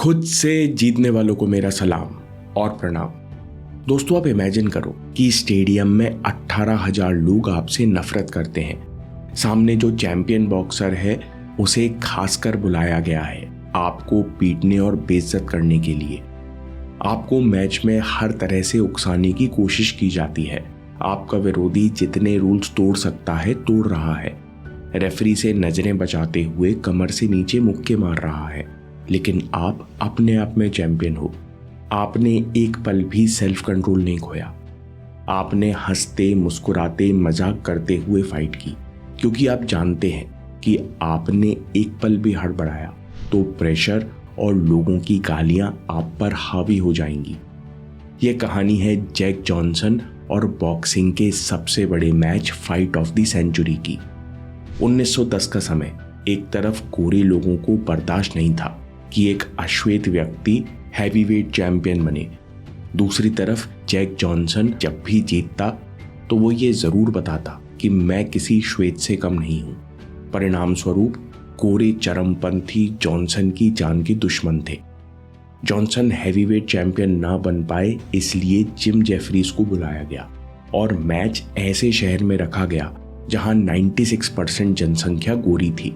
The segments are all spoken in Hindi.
खुद से जीतने वालों को मेरा सलाम और प्रणाम। दोस्तों, आप इमेजिन करो कि स्टेडियम में 18,000 लोग आपसे नफरत करते हैं। सामने जो चैंपियन बॉक्सर है उसे खासकर बुलाया गया है आपको पीटने और बेइज्जत करने के लिए। आपको मैच में हर तरह से उकसाने की कोशिश की जाती है। आपका विरोधी जितने रूल्स तोड़ सकता है तोड़ रहा है। रेफरी से नजरें बचाते हुए कमर से नीचे मुक्के मार रहा है, लेकिन आप अपने आप में चैंपियन हो। आपने एक पल भी सेल्फ कंट्रोल नहीं खोया। आपने हंसते मुस्कुराते मजाक करते हुए फाइट की, क्योंकि आप जानते हैं कि आपने एक पल भी हड़बड़ाया तो प्रेशर और लोगों की गालियां आप पर हावी हो जाएंगी। यह कहानी है जैक जॉनसन और बॉक्सिंग के सबसे बड़े match fight of the century की। 1910 का समय। एक तरफ गोरे लोगों को बर्दाश्त नहीं था कि एक अश्वेत व्यक्ति हैवीवेट चैंपियन बने। दूसरी तरफ जैक जॉनसन जब भी जीतता तो वो ये जरूर बताता कि मैं किसी श्वेत से कम नहीं हूं। परिणाम स्वरूप गोरे चरमपंथी जॉनसन की जान के दुश्मन थे। जॉनसन हैवीवेट चैंपियन ना बन पाए, इसलिए जिम जेफरीज को बुलाया गया और मैच ऐसे शहर में रखा गया जहां 96% जनसंख्या गोरी थी,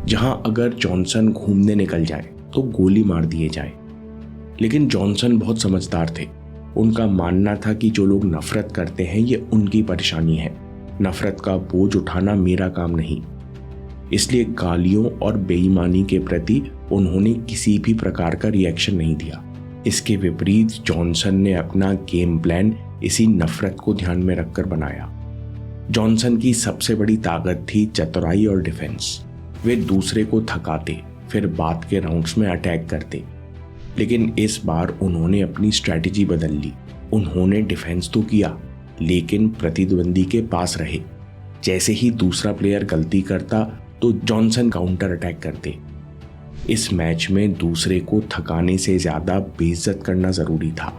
जहां अगर जॉनसन घूमने निकल जाए तो गोली मार दिए जाए। लेकिन जॉनसन बहुत समझदार थे। उनका मानना था कि जो लोग नफरत करते हैं ये उनकी परेशानी है, नफरत का बोझ उठाना मेरा काम नहीं। इसलिए गालियों और बेईमानी के प्रति उन्होंने किसी भी प्रकार का रिएक्शन नहीं दिया। इसके विपरीत जॉनसन ने अपना गेम प्लान इसी नफरत को ध्यान में रखकर बनाया। जॉनसन की सबसे बड़ी ताकत थी चतुराई और डिफेंस। वे दूसरे को थकाते, फिर बाद के राउंड्स में अटैक करते। लेकिन इस बार उन्होंने अपनी स्ट्रैटेजी बदल ली। उन्होंने डिफेंस तो किया, लेकिन प्रतिद्वंदी के पास रहे। जैसे ही दूसरा प्लेयर गलती करता तो जॉनसन काउंटर अटैक करते। इस मैच में दूसरे को थकाने से ज्यादा बेइज्जत करना जरूरी था।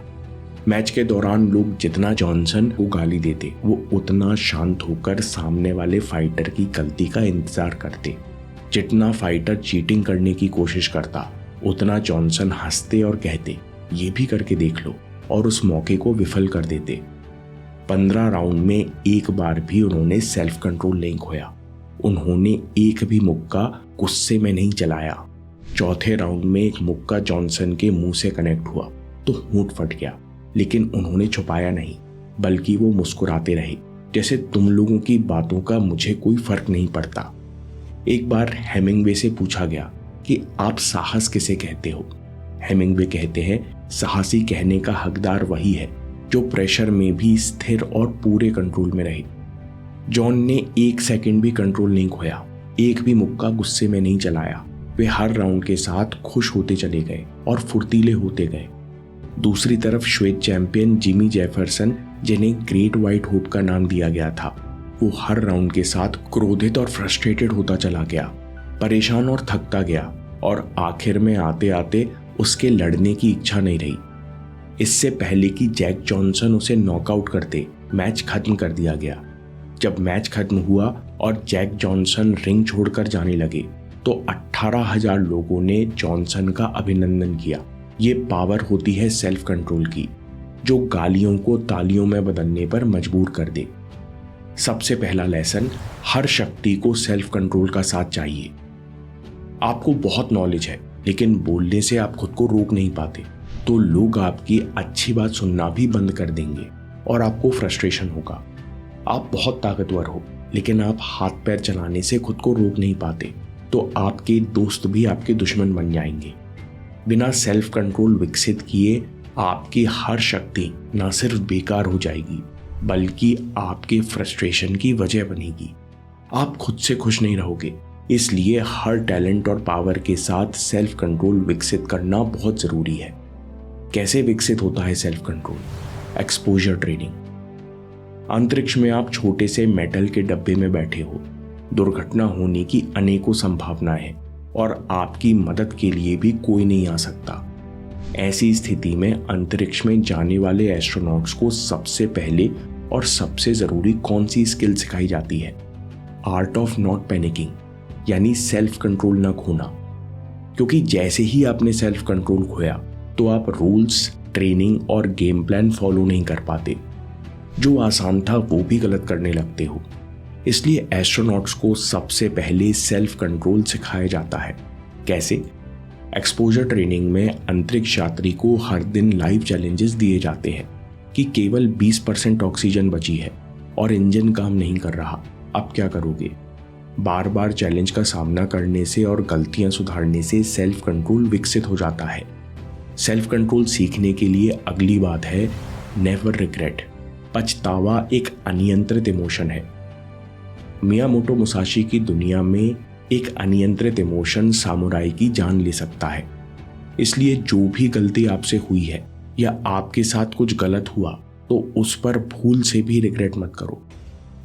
मैच के दौरान लोग जितना जॉनसन को गाली देते, वो उतना शांत होकर सामने वाले फाइटर की गलती का इंतजार करते। जितना फाइटर चीटिंग करने की कोशिश करता, उतना जॉनसन हंसते और कहते, ये भी करके देख लो, और उस मौके को विफल कर देते। 15 राउंड में एक बार भी उन्होंने सेल्फ कंट्रोल नहीं खोया। उन्होंने एक भी मुक्का गुस्से में नहीं चलाया। चौथे राउंड में एक मुक्का जॉनसन के मुंह से कनेक्ट हुआ तो होंठ फट गया, लेकिन उन्होंने छुपाया नहीं, बल्कि वो मुस्कुराते रहे, जैसे तुम लोगों की बातों का मुझे कोई फर्क नहीं पड़ता। एक बार हेमिंगवे से पूछा गया कि आप साहस किसे कहते हो। हेमिंगवे कहते हैं, साहसी कहने का हकदार वही है जो प्रेशर में भी स्थिर और पूरे कंट्रोल में रहे। जॉन ने एक सेकंड भी कंट्रोल नहीं खोया, एक भी मुक्का गुस्से में नहीं चलाया। वे हर राउंड के साथ खुश होते चले गए और फुर्तीले होते गए। दूसरी तरफ श्वेत चैंपियन जिमी जेफरसन, जिन्हें ग्रेट व्हाइट होप का नाम दिया गया था, वो हर राउंड के साथ क्रोधित और फ्रस्ट्रेटेड होता चला गया, परेशान और थकता गया, और आखिर में आते आते उसके लड़ने की इच्छा नहीं रही। इससे पहले कि जैक जॉनसन उसे नॉकआउट करते, मैच खत्म कर दिया गया। जब मैच खत्म हुआ और जैक जॉनसन रिंग छोड़कर जाने लगे तो 18,000 लोगों ने जॉनसन का अभिनंदन किया। ये पावर होती है सेल्फ कंट्रोल की, जो गालियों को तालियों में बदलने पर मजबूर कर दे। सबसे पहला लेसन, हर शक्ति को सेल्फ कंट्रोल का साथ चाहिए। आपको बहुत नॉलेज है, लेकिन बोलने से आप खुद को रोक नहीं पाते, तो लोग आपकी अच्छी बात सुनना भी बंद कर देंगे और आपको फ्रस्ट्रेशन होगा। आप बहुत ताकतवर हो, लेकिन आप हाथ पैर चलाने से खुद को रोक नहीं पाते, तो आपके दोस्त भी आपके दुश्मन बन जाएंगे। बिना सेल्फ कंट्रोल विकसित किए आपकी हर शक्ति ना सिर्फ बेकार हो जाएगी, बल्कि आपके फ्रस्ट्रेशन की वजह बनेगी। आप खुद से खुश नहीं रहोगे। इसलिए हर टैलेंट और पावर के साथ सेल्फ कंट्रोल विकसित करना बहुत जरूरी है। कैसे विकसित होता है सेल्फ कंट्रोल? Exposure training. अंतरिक्ष में आप छोटे से मेटल के डब्बे में बैठे हो। दुर्घटना होने की अनेकों संभावनाएं हैं और आपकी मदद के लिए भी कोई नहीं आ सकता। ऐसी स्थिति में अंतरिक्ष में जाने वाले एस्ट्रोनॉट्स को सबसे पहले और सबसे जरूरी कौन सी स्किल सिखाई जाती है? आर्ट ऑफ नॉट पैनिकिंग, यानी सेल्फ कंट्रोल न खोना। क्योंकि जैसे ही आपने सेल्फ कंट्रोल खोया तो आप रूल्स, ट्रेनिंग और गेम प्लान फॉलो नहीं कर पाते। जो आसान था वो भी गलत करने लगते हो। इसलिए एस्ट्रोनॉट्स को सबसे पहले सेल्फ कंट्रोल सिखाया जाता है। कैसे? एक्सपोजर ट्रेनिंग में अंतरिक्ष यात्री को हर दिन लाइव चैलेंजेस दिए जाते हैं कि केवल 20% ऑक्सीजन बची है और इंजन काम नहीं कर रहा, अब क्या करोगे? बार बार चैलेंज का सामना करने से और गलतियां सुधारने से सेल्फ कंट्रोल विकसित हो जाता है। सेल्फ कंट्रोल सीखने के लिए अगली बात है नेवर रिग्रेट। पछतावा एक अनियंत्रित इमोशन है। मियामोटो मुसाशी की दुनिया में एक अनियंत्रित इमोशन सामुराई की जान ले सकता है। इसलिए जो भी गलती आपसे हुई है या आपके साथ कुछ गलत हुआ तो उस पर भूल से भी रिग्रेट मत करो,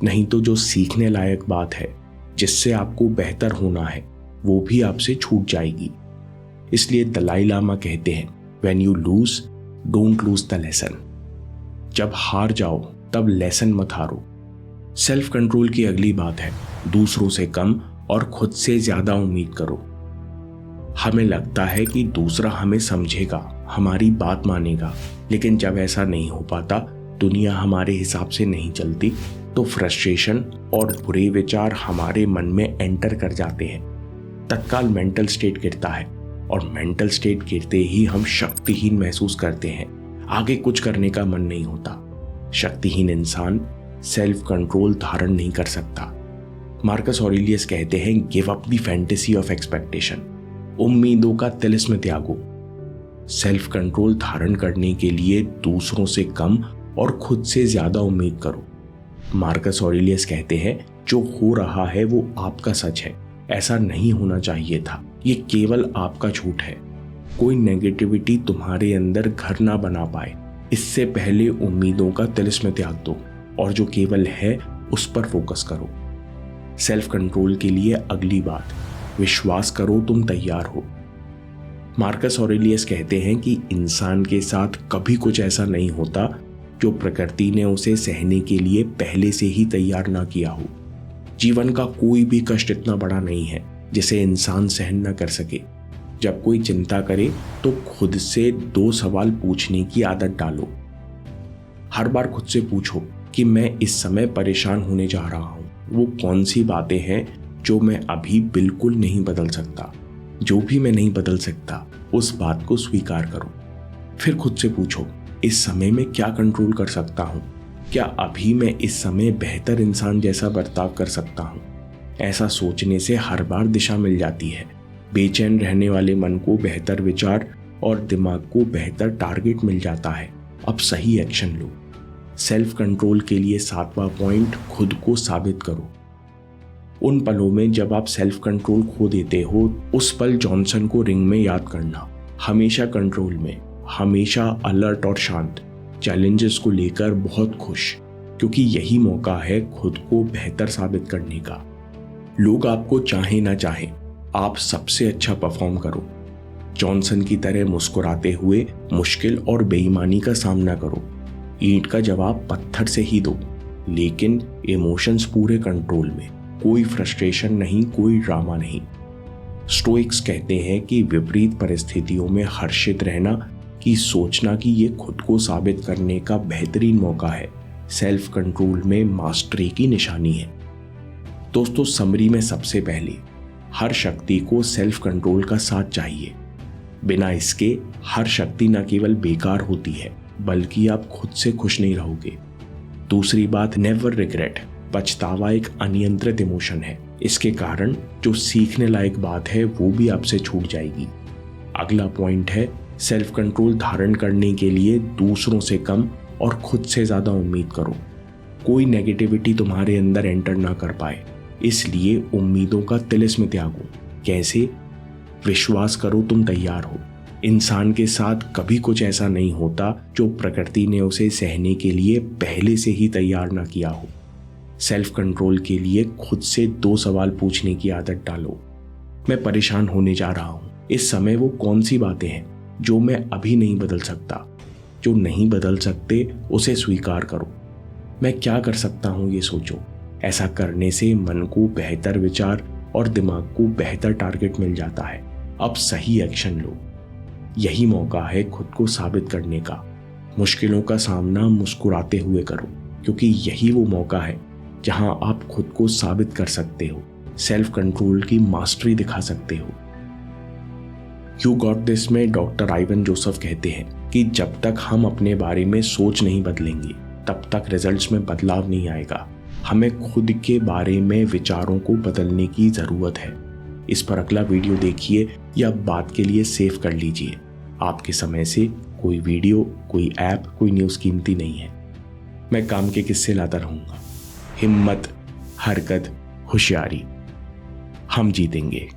नहीं तो जो सीखने लायक बात है जिससे आपको बेहतर होना है वो भी आपसे छूट जाएगी। इसलिए दलाई लामा कहते हैं, when you lose don't lose the lesson. जब हार जाओ तब लेसन मत हारो। सेल्फ कंट्रोल की अगली बात है दूसरों से कम और खुद से ज्यादा उम्मीद करो। हमें लगता है कि दूसरा हमें समझेगा, हमारी बात मानेगा, लेकिन जब ऐसा नहीं हो पाता, दुनिया हमारे हिसाब से नहीं चलती, तो फ्रस्ट्रेशन और बुरे विचार हमारे मन में एंटर कर जाते हैं। तत्काल मेंटल स्टेट गिरता है और मेंटल स्टेट गिरते ही हम शक्तिहीन महसूस करते हैं। आगे कुछ करने का मन नहीं होता। शक्तिहीन इंसान सेल्फ कंट्रोल धारण नहीं कर सकता। मार्कस ऑरेलियस कहते हैं, give up the fantasy of expectation. उम्मीदों का तिलिस्म त्यागो। सेल्फ कंट्रोल धारण करने के लिए दूसरों से कम और खुद से ज्यादा उम्मीद करो। मार्कस ऑरेलियस कहते हैं, जो हो रहा है वो आपका सच है, ऐसा नहीं होना चाहिए था, ये केवल आपका झूठ है। कोई नेगेटिविटी तुम्हारे अंदर घर ना बना पाए, इससे पहले उम्मीदों का तिलिस्म त्याग दो और जो केवल है उस पर फोकस करो। सेल्फ कंट्रोल के लिए अगली बात, विश्वास करो तुम तैयार हो। मार्कस ऑरेलियस कहते हैं कि इंसान के साथ कभी कुछ ऐसा नहीं होता जो प्रकृति ने उसे सहने के लिए पहले से ही तैयार ना किया हो। जीवन का कोई भी कष्ट इतना बड़ा नहीं है जिसे इंसान सहन न कर सके। जब कोई चिंता करे तो खुद से 2 सवाल पूछने की आदत डालो। हर बार खुद से पूछो कि मैं इस समय परेशान होने जा रहा हूं, वो कौन सी बातें हैं जो मैं अभी बिल्कुल नहीं बदल सकता। जो भी मैं नहीं बदल सकता उस बात को स्वीकार करो। फिर खुद से पूछो, इस समय में क्या कंट्रोल कर सकता हूं? क्या अभी मैं इस समय बेहतर इंसान जैसा बर्ताव कर सकता हूं? ऐसा सोचने से हर बार दिशा मिल जाती है। बेचैन रहने वाले मन को बेहतर विचार और दिमाग को बेहतर टारगेट मिल जाता है। अब सही एक्शन लो। सेल्फ कंट्रोल के लिए 7वां पॉइंट, खुद को साबित करो। उन पलों में जब आप सेल्फ कंट्रोल खो देते हो, उस पल जॉनसन को रिंग में याद करना। हमेशा कंट्रोल में, हमेशा अलर्ट और शांत, चैलेंजेस को लेकर बहुत खुश, क्योंकि यही मौका है खुद को बेहतर साबित करने का। लोग आपको चाहे ना चाहे, आप सबसे अच्छा परफॉर्म करो। जॉनसन की तरह मुस्कुराते हुए मुश्किल और बेईमानी का सामना करो। ईंट का जवाब पत्थर से ही दो, लेकिन इमोशंस पूरे कंट्रोल में। कोई फ्रस्ट्रेशन नहीं, कोई ड्रामा नहीं। स्टोइक्स कहते हैं कि विपरीत परिस्थितियों में हर्षित रहना कि सोचना कि ये खुद को साबित करने का बेहतरीन मौका है, सेल्फ कंट्रोल में मास्टरी की निशानी है। दोस्तों, समरी में सबसे पहले हर शक्ति को सेल्फ कंट्रोल का साथ चाहिए। बिना इसके हर शक्ति न केवल बेकार होती है, बल्कि आप खुद से खुश नहीं रहोगे। दूसरी बात, नेवर रिग्रेट। पछतावा एक अनियंत्रित इमोशन है। इसके कारण जो सीखने लायक बात है वो भी आपसे छूट जाएगी। अगला पॉइंट है, सेल्फ कंट्रोल धारण करने के लिए दूसरों से कम और खुद से ज्यादा उम्मीद करो। कोई नेगेटिविटी तुम्हारे अंदर एंटर ना कर पाए, इसलिए उम्मीदों का तिलिस्म त्यागो। कैसे? विश्वास करो तुम तैयार हो। इंसान के साथ कभी कुछ ऐसा नहीं होता जो प्रकृति ने उसे सहने के लिए पहले से ही तैयार ना किया हो। सेल्फ कंट्रोल के लिए खुद से 2 सवाल पूछने की आदत डालो। मैं परेशान होने जा रहा हूं, इस समय वो कौन सी बातें हैं जो मैं अभी नहीं बदल सकता? जो नहीं बदल सकते उसे स्वीकार करो। मैं क्या कर सकता हूं ये सोचो। ऐसा करने से मन को बेहतर विचार और दिमाग को बेहतर टारगेट मिल जाता है। अब सही एक्शन लो। यही मौका है खुद को साबित करने का। मुश्किलों का सामना मुस्कुराते हुए करो, क्योंकि यही वो मौका है जहां आप खुद को साबित कर सकते हो, सेल्फ कंट्रोल की मास्टरी दिखा सकते हो। यू गॉट दिस में डॉक्टर आइवन जोसेफ कहते हैं कि जब तक हम अपने बारे में सोच नहीं बदलेंगे तब तक रिजल्ट्स में बदलाव नहीं आएगा। हमें खुद के बारे में विचारों को बदलने की ज़रूरत है। इस पर अगला वीडियो देखिए या बात के लिए सेव कर लीजिए। आपके समय से कोई वीडियो, कोई ऐप, कोई न्यूज़ कीमती नहीं है। मैं काम के किस्से लाता रहूँगा। हिम्मत, हरकत, होशियारी, हम जीतेंगे।